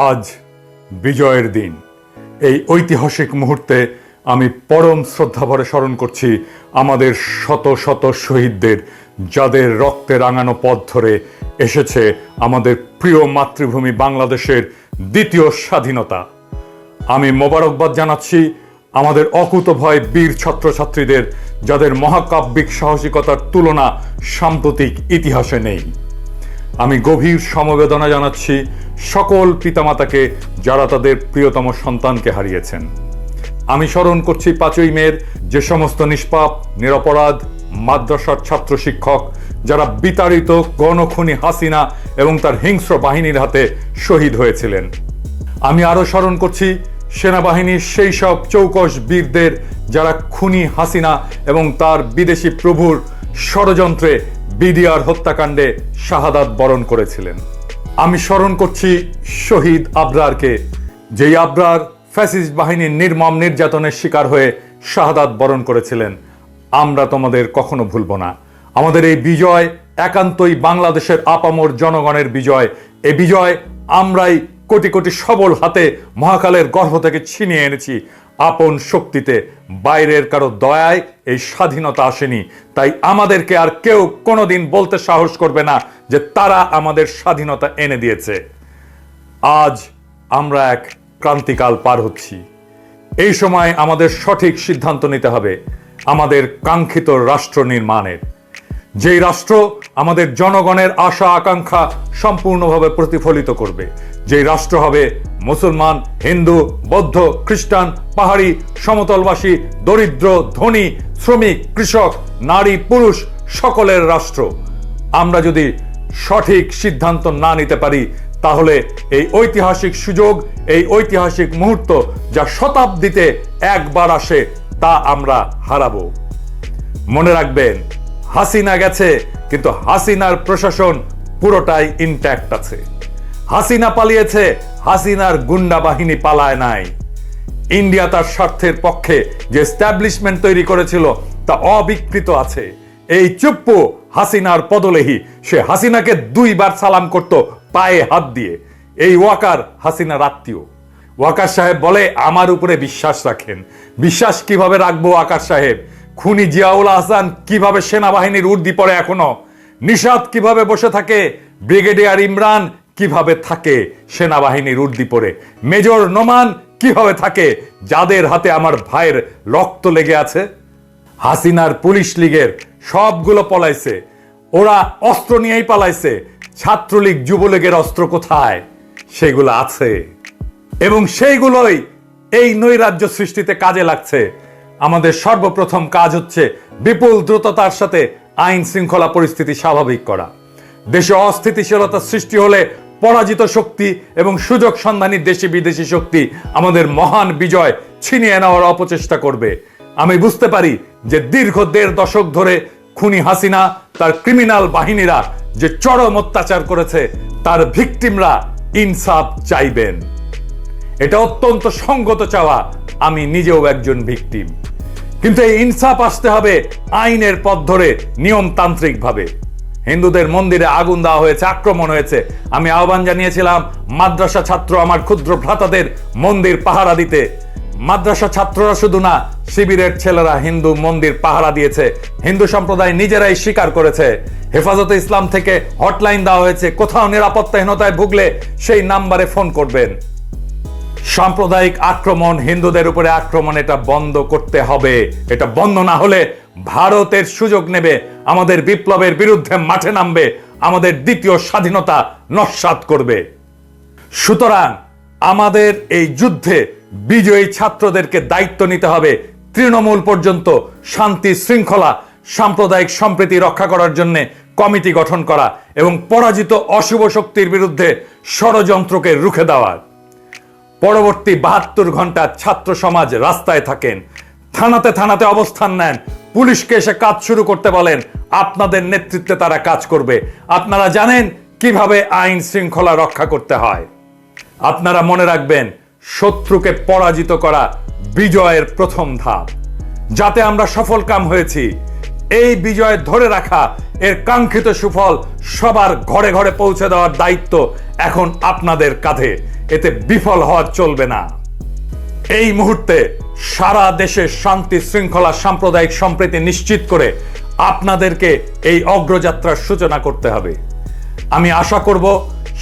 আজ বিজয়ের দিন। এই ঐতিহাসিক মুহূর্তে আমি পরম শ্রদ্ধাভরে স্মরণ করছি আমাদের শত শত শহীদদের, যাদের রক্তে রাঙানো পথ ধরে এসেছে আমাদের প্রিয় মাতৃভূমি বাংলাদেশের দ্বিতীয় স্বাধীনতা। আমি মোবারকবাদ জানাচ্ছি আমাদের অকুতভয় বীর ছাত্রছাত্রীদের, যাদের মহাকাব্যিক সাহসিকতার তুলনা সাম্প্রতিক ইতিহাসে নেই। আমি গভীর সমবেদনা জানাচ্ছি সকল পিতামাতাকে, যারা তাদের প্রিয়তম সন্তানকে হারিয়েছেন। আমি স্মরণ করছি 5ই মের যে সমস্ত নিষ্পাপ নিরপরাধ মাদ্রাসার ছাত্র শিক্ষক, যারা বিতাড়িত গণখুনি হাসিনা এবং তার হিংস্র বাহিনীর হাতে শহীদ হয়েছিলেন। আমি আরও স্মরণ করছি সেনাবাহিনীর সেই সব চৌকস বীরদের, যারা খুনি হাসিনা এবং তার বিদেশি প্রভুর ষড়যন্ত্রে বিডিআর হত্যাকাণ্ডে শাহাদাত বরণ করেছিলেন। আমি স্মরণ করছি শহীদ আবরারকে, যেই আবরার ফ্যাসিস্ট বাহিনীর নির্মম নির্যাতনের শিকার হয়ে শাহাদাত বরণ করেছিলেন। আমরা তোমাদের কখনো ভুলব না। আমাদের এই বিজয় একান্তই বাংলাদেশের আপামর জনগণের বিজয়। এই বিজয় আমরাই কোটি কোটি সবল হাতে মহাকালের গর্ভ থেকে ছিনিয়ে এনেছি। আপন শক্তিতে, বাইরের কারো দয়ায় এই স্বাধীনতা আসেনি। তাই আমাদেরকে আর কেউ কোনোদিন বলতে সাহস করবে না যে তারা আমাদের স্বাধীনতা এনে দিয়েছে। আজ আমরা এক ক্রান্তিকাল পার হচ্ছি। এই সময় আমাদের সঠিক সিদ্ধান্ত নিতে হবে আমাদের কাঙ্ক্ষিত রাষ্ট্র নির্মাণের, যেই রাষ্ট্র আমাদের জনগণের আশা আকাঙ্ক্ষা সম্পূর্ণভাবে প্রতিফলিত করবে। যেই রাষ্ট্র হবে মুসলমান, হিন্দু, বৌদ্ধ, খ্রিস্টান, পাহাড়ি, সমতলবাসী, দরিদ্র, ধনী, শ্রমিক, কৃষক, নারী, পুরুষ সকলের রাষ্ট্র। আমরা যদি সঠিক সিদ্ধান্ত না নিতে পারি, তাহলে এই ঐতিহাসিক সুযোগ, এই ঐতিহাসিক মুহূর্ত, যা শতাব্দীতে একবার আসে, তা আমরা হারাবো। মনে রাখবেন, হাসিনা গেছে, কিন্তু হাসিনার প্রশাসন পুরোটাই ইনট্যাক্ট আছে। হাসিনা পালিয়েছে, হাসিনার গুন্ডা বাহিনী পালায় নাই। ইন্ডিয়া তার স্বার্থের পক্ষে যে এস্টাবলিশমেন্ট তৈরি করেছিল তা অবিকৃত আছে। এই চুপ্পু হাসিনার পদলেহী, সে হাসিনাকে 2 বার সালাম করত পায়ে হাত দিয়ে। এই ওয়াকার হাসিনার আত্মীয়। ওয়াকার সাহেব বলে আমার উপরে বিশ্বাস রাখেন। বিশ্বাস কিভাবে রাখবো ওয়াকার সাহেব? খুনি জিয়াউল আহসান কিভাবে সেনাবাহিনীর উর্দি পড়ে এখনো? নিশাত কিভাবে বসে থাকে? ব্রিগেডিয়ার ইমরান কিভাবে থাকে সেনাবাহিনীর উর্দি পরে? মেজর নোমান কিভাবে থাকে, যাদের হাতে আমার ভাইয়ের রক্ত লেগে আছে? হাসিনার পুলিশ লীগের সবগুলো পলাইছে, ওরা অস্ত্র নিয়েই পালাইছে। ছাত্রলীগ যুবলীগের অস্ত্র কোথায়? সেগুলো আছে, এবং সেইগুলোই এই নৈরাজ্য সৃষ্টিতে কাজে লাগছে। আমাদের সর্বপ্রথম কাজ হচ্ছে বিপুল দ্রুততার সাথে আইন শৃঙ্খলা পরিস্থিতি স্বাভাবিক করা। দেশে অস্থিতিশীলতা সৃষ্টি হলে পরাজিত শক্তি এবং সুযোগ সন্ধানী দেশি বিদেশি শক্তি আমাদের মহান বিজয় ছিনিয়ে নেওয়ার অপচেষ্টা করবে। আমি বুঝতে পারি যে দীর্ঘ 1.5 দশক ধরে খুনি হাসিনা, তার ক্রিমিনাল বাহিনীরা যে চরম অত্যাচার করেছে, তার ভিকটিমরা ইনসাফ চাইবেন। এটা অত্যন্ত সঙ্গত চাওয়া। আমি নিজেও একজন ভিকটিম, কিন্তু এই ইনসাফ আসতে হবে আইনের পথ ধরে, নিয়মতান্ত্রিক ভাবে। হিন্দুদের মন্দিরে আগুন দেওয়া হয়েছে, আক্রমণ হয়েছে। আমি আহ্বান জানিয়েছিলাম মাদ্রাসা ছাত্র আমার ক্ষুদ্র ভ্রাতাদের মন্দির পাহারা দিতে। মাদ্রাসা ছাত্ররা শুধু না, শিবিরের ছেলেরা হিন্দু মন্দির পাহারা দিয়েছে। হিন্দু সম্প্রদায় নিজেরাই স্বীকার করেছে। হেফাজতে ইসলাম থেকে হটলাইন দেওয়া হয়েছে, কোথাও নিরাপত্তাহীনতায় ভুগলে সেই নাম্বারে ফোন করবেন। সাম্প্রদায়িক আক্রমণ, হিন্দুদের উপরে আক্রমণ, এটা বন্ধ করতে হবে। এটা বন্ধ না হলে ভারতের সুযোগ নেবে, আমাদের বিপ্লবের বিরুদ্ধে মাঠে নামবে, আমাদের দ্বিতীয় স্বাধীনতা নস্যাৎ করবে। সুতরাং আমাদের এই যুদ্ধে বিজয়ী ছাত্রদেরকে দায়িত্ব নিতে হবে তৃণমূল পর্যন্ত শান্তি শৃঙ্খলা সাম্প্রদায়িক সম্প্রীতি রক্ষা করার জন্য কমিটি গঠন করা এবং পরাজিত অশুভ শক্তির বিরুদ্ধে ষড়যন্ত্রকে রুখে দেওয়ার। পরবর্তী 72 ঘন্টা ছাত্র সমাজ রাস্তায় থাকেন, থানাতে থানাতে অবস্থান নেন, পুলিশকে এসে কাজ শুরু করতে বলেন। আপনাদের নেতৃত্বে তারা কাজ করবে। আপনারা জানেন কিভাবে আইন শৃঙ্খলা রক্ষা করতে হয়। আপনারা মনে রাখবেন, শত্রুকে পরাজিত করা বিজয়ের প্রথম ধাপ। যাতে আমরা সফল কাম হয়েছি, এই বিজয় ধরে রাখা, এর কাঙ্ক্ষিত সুফল সবার ঘরে ঘরে পৌঁছে দেওয়ার দায়িত্ব এখন আপনাদের কাঁধে। এতে বিফল হওয়া চলবে না। এই মুহূর্তে সারা দেশে শান্তি শৃঙ্খলা সাম্প্রদায়িক সম্প্রীতি নিশ্চিত করে আপনাদেরকে এই অগ্রযাত্রার সূচনা করতে হবে। আমি আশা করব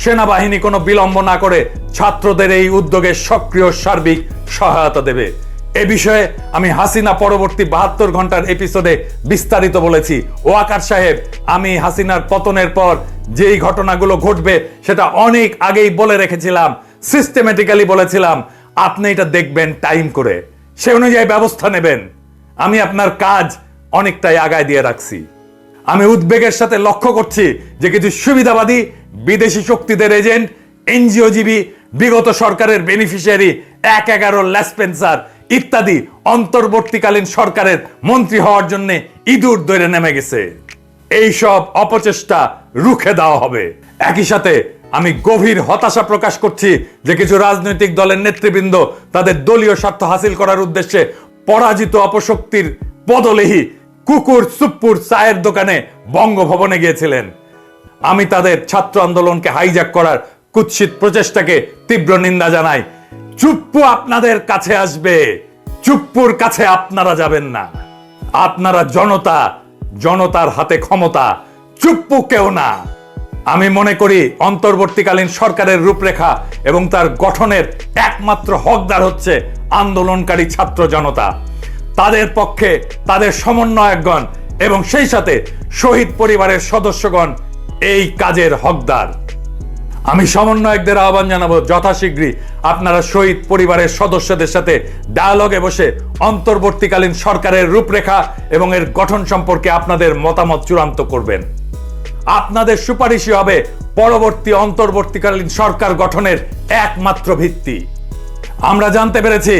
সেনাবাহিনী কোনো বিলম্ব না করে ছাত্রদের এই উদ্যোগে সক্রিয় সার্বিক সহায়তা দেবে। এ বিষয়ে আমি হাসিনা পরবর্তী 72 ঘন্টার এপিসোডে বিস্তারিত বলেছি। ওয়াকার সাহেব, আমি হাসিনার পতনের পর যেই ঘটনাগুলো ঘটবে সেটা অনেক আগেই বলে রেখেছিলাম, সিস্টেমেটিক্যালি বলেছিলাম। আপনি এটা দেখবেন টাইম করে, সে অনুযায়ী ব্যবস্থা নেবেন। আমি আপনার কাজ অনেকটাই আগায় দিয়ে রাখছি। আমি উদ্বেগের সাথে লক্ষ্য করছি যে কিছু সুবিধাবাদী বিদেশি শক্তিদের এজেন্ট, এনজিওজীবী, বিগত সরকারের বেনিফিশিয়ারি, 1/11 লেসপেন্সার ইত্যাদি অন্তর্বর্তীকালীন সরকারের মন্ত্রী হওয়ার জন্য ইঁদুর দৌড়ে নেমে গেছে। এই সব অপচেষ্টা রুখে দেওয়া হবে। একই সাথে আমি গভীর হতাশা প্রকাশ করছি যে কিছু রাজনৈতিক দলের নেতৃবৃন্দ তাদের দলীয় স্বার্থ হাসিল করার উদ্দেশ্যে পরাজিত অপশক্তির পদলেহী কুকুর সুপ্পুর চায়ের দোকানে বঙ্গভবনে গিয়েছিলেন। আমি তাদের ছাত্র আন্দোলনকে হাইজ্যাক করার কুৎসিত প্রচেষ্টাকে তীব্র নিন্দা জানাই। চুপ্পু আপনাদের কাছে আসবে, চুপ্পুর কাছে আপনারা যাবেন না। আপনারা জনতা, জনতার হাতে ক্ষমতা, চুপ্পু কেউ না। আমি মনে করি অন্তর্বর্তীকালীন সরকারের রূপরেখা এবং তার গঠনের একমাত্র হকদার হচ্ছে আন্দোলনকারী ছাত্র জনতা। তাদের পক্ষে তাদের সমন্বয়কগণ এবং সেই সাথে শহীদ পরিবারের সদস্যগণ এই কাজের হকদার। আমি সমন্বয়কদের আহ্বান জানাবো, যথাশীঘ্রই আপনারা শহীদ পরিবারের সদস্যদের সাথে ডায়ালগে বসে অন্তর্বর্তীকালীন সরকারের রূপরেখা এবং এর গঠন সম্পর্কে আপনাদের মতামত চূড়ান্ত করবেন। আপনাদের সুপারিশই হবে পরবর্তী অন্তর্বর্তীকালীন সরকার গঠনের একমাত্র ভিত্তি। আমরা জানতে পেরেছি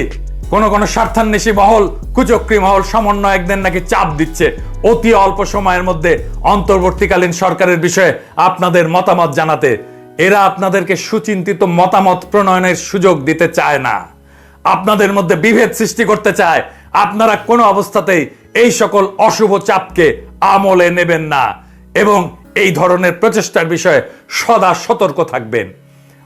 কোন কোন স্বার্থান্বেষী মহল, কুচক্রী মহল সমন্বয়কদের নাকি চাপ দিচ্ছে অতি অল্প সময়ের মধ্যে অন্তর্বর্তীকালীন সরকারের বিষয়ে আপনাদের মতামত জানাতে। এরা আপনাদেরকে সুচিন্তিত মতামত প্রণয়নের সুযোগ দিতে চায় না, আপনাদের মধ্যে বিভেদ সৃষ্টি করতে চায়। আপনারা কোনো অবস্থাতেই এই সকল অশুভ চাপকে আমলে নেবেন না এবং এই ধরনের প্রচেষ্টার বিষয়ে সদা সতর্ক থাকবেন।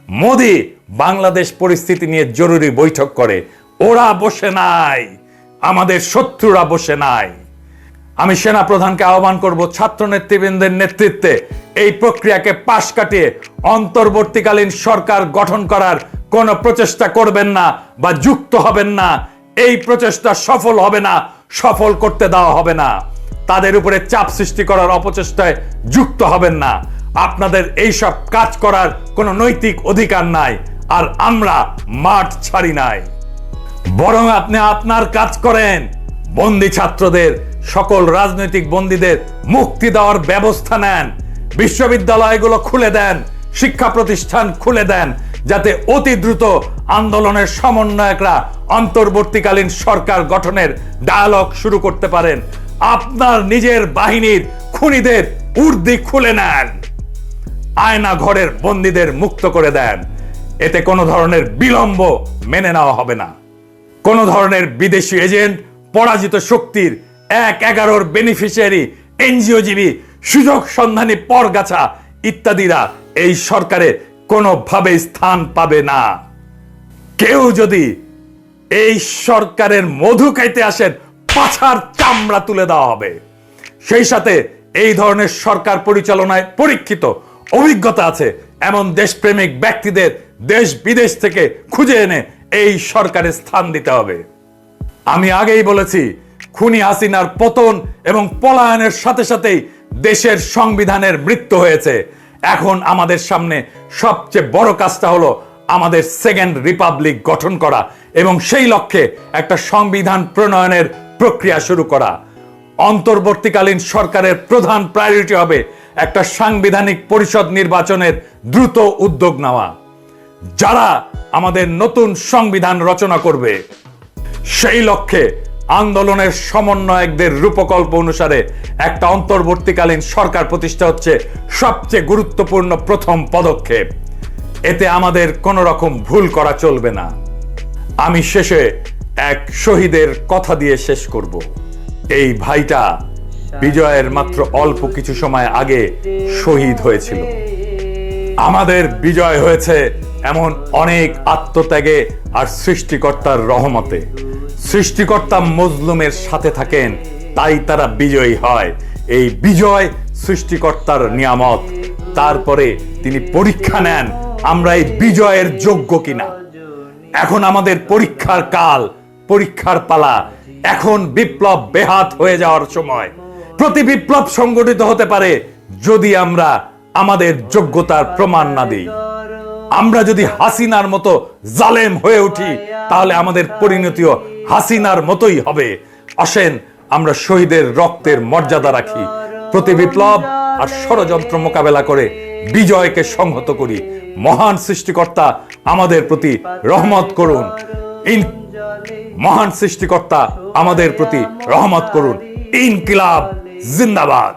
মোদি বাংলাদেশ পরিস্থিতি নিয়ে জরুরি বৈঠক করে, ওরা বসে নাই, আমাদের শত্রুরা বসে নাই। আমি সেনা প্রধানকে আহ্বান করব ছাত্র নেতৃবৃন্দের নেতৃত্বে এই প্রক্রিয়াকে পাশ কাটিয়ে অন্তর্বর্তীকালীন সরকার গঠন করার কোন প্রচেষ্টা করবেন না বা যুক্ত হবেন না। এই প্রচেষ্টা সফল হবে না, সফল করতে দেওয়া হবে না। তাদের উপরে চাপ সৃষ্টি করার অপচেষ্টায় যুক্ত হবেন না। আপনাদের এই সব কাজ করার কোনো নৈতিক অধিকার নাই, আর আমরা মাঠ ছাড়ি নাই। বরং আপনি আপনার কাজ করেন, বন্দী ছাত্রদের, সকল রাজনৈতিক বন্দীদের মুক্তি দেওয়ার ব্যবস্থা নেন, বিশ্ববিদ্যালয়গুলো খুলে দেন, শিক্ষা প্রতিষ্ঠান খুলে দেন, যাতে অতি দ্রুত আন্দোলনের সমন্বয়করা অন্তর্বর্তীকালীন সরকার গঠনের ডায়ালগ শুরু করতে পারেন। আপনার নিজের বাহিনীর খুনিদের উর্দি খুলে নেন, আয়না ঘরের বন্দীদের মুক্ত করে দেন। এতে কোনো ধরনের বিলম্ব মেনে নেওয়া হবে না। কোন ধরনের বিদেশি এজেন্ট, পরাজিত শক্তির 1/11 বেনিফিশিয়ারি, এনজিওজীবী, সুযোগ সন্ধানী পরগাছা ইত্যাদিরা এই সরকারে কোনোভাবে স্থান পাবে না। কেউ যদি এই সরকারের মধু খাইতে আসেন, পাছার চামড়া তুলে দেওয়া হবে। সেই সাথে এই ধরনের সরকার পরিচালনায় পরীক্ষিত অভিজ্ঞতা আছে এমন দেশপ্রেমিক ব্যক্তিদের দেশ বিদেশ থেকে খুঁজে এনে এই সরকারে স্থান দিতে হবে। আমি আগেই বলেছি, খুনি হাসিনার পতন এবং পলায়নের সাথে সাথেই দেশের সংবিধানের মৃত্যু হয়েছে। এখন আমাদের সামনে সবচেয়ে বড় কাজটা হলো আমাদের সেকেন্ড রিপাবলিক গঠন করা এবং সেই লক্ষ্যে একটা সংবিধান প্রণয়নের প্রক্রিয়া শুরু করা। অন্তর্বর্তীকালীন সরকারের প্রধান প্রায়োরিটি হবে একটা সাংবিধানিক পরিষদ নির্বাচনের দ্রুত উদ্যোগ নেওয়া, যারা আমাদের নতুন সংবিধান রচনা করবে। সেই লক্ষ্যে আন্দোলনের সমন্বয়কদের রূপকল্প অনুসারে একটা অন্তর্বর্তীকালীন সরকার প্রতিষ্ঠা হচ্ছে সবচেয়ে গুরুত্বপূর্ণ প্রথম পদক্ষেপ। এতে আমাদের কোনো রকম ভুল করা চলবে না। আমি শেষে এক শহীদের কথা দিয়ে শেষ করব। এই ভাইটা বিজয়ের মাত্র অল্প কিছু সময় আগে শহীদ হয়েছিল। আমাদের বিজয় হয়েছে এমন অনেক আত্মত্যাগে আর সৃষ্টিকর্তার রহমতে। সৃষ্টিকর্তা মজলুমের সাথে থাকেন, তাই তারা বিজয়ী হয়। এই বিজয় সৃষ্টিকর্তার নিয়ামত। তারপরে তিনি পরীক্ষা নেন আমরা এই বিজয়ের যোগ্য কিনা। এখন আমাদের পরীক্ষার কাল, পরীক্ষার পালা। এখন বিপ্লব বেহাত হয়ে যাওয়ার সময়। প্রতি বিপ্লব সংগঠিত হতে পারে যদি আমরা আমাদের যোগ্যতার প্রমাণ না দিই। আমরা যদি হাসিনার মতো জালেম হয়ে উঠি, তাহলে আমাদের পরিণতিও হাসিনার মতোই হবে। আসেন আমরা শহীদের রক্তের মর্যাদা রাখি, প্রতি বিপ্লব আর ষড়যন্ত্র মোকাবেলা করে বিজয়কে সংহত করি। মহান সৃষ্টিকর্তা আমাদের প্রতি রহমত করুন। মহান সৃষ্টিকর্তা আমাদের প্রতি রহমত করুন। ইনকিলাব জিন্দাবাদ।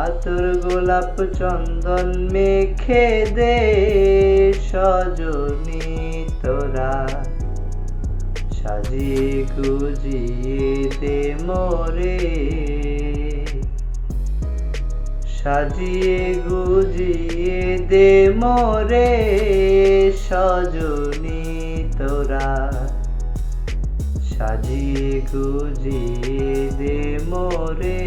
আতর গোলাপ চন্দন মেখে দে সজনী তোরা, সাজিয়ে গুজিয়ে দে মোরে, সাজিয়ে গুজিয়ে দে মোরে সজনী তোরা, সাজিয়ে গুজিয়ে দে মোরে।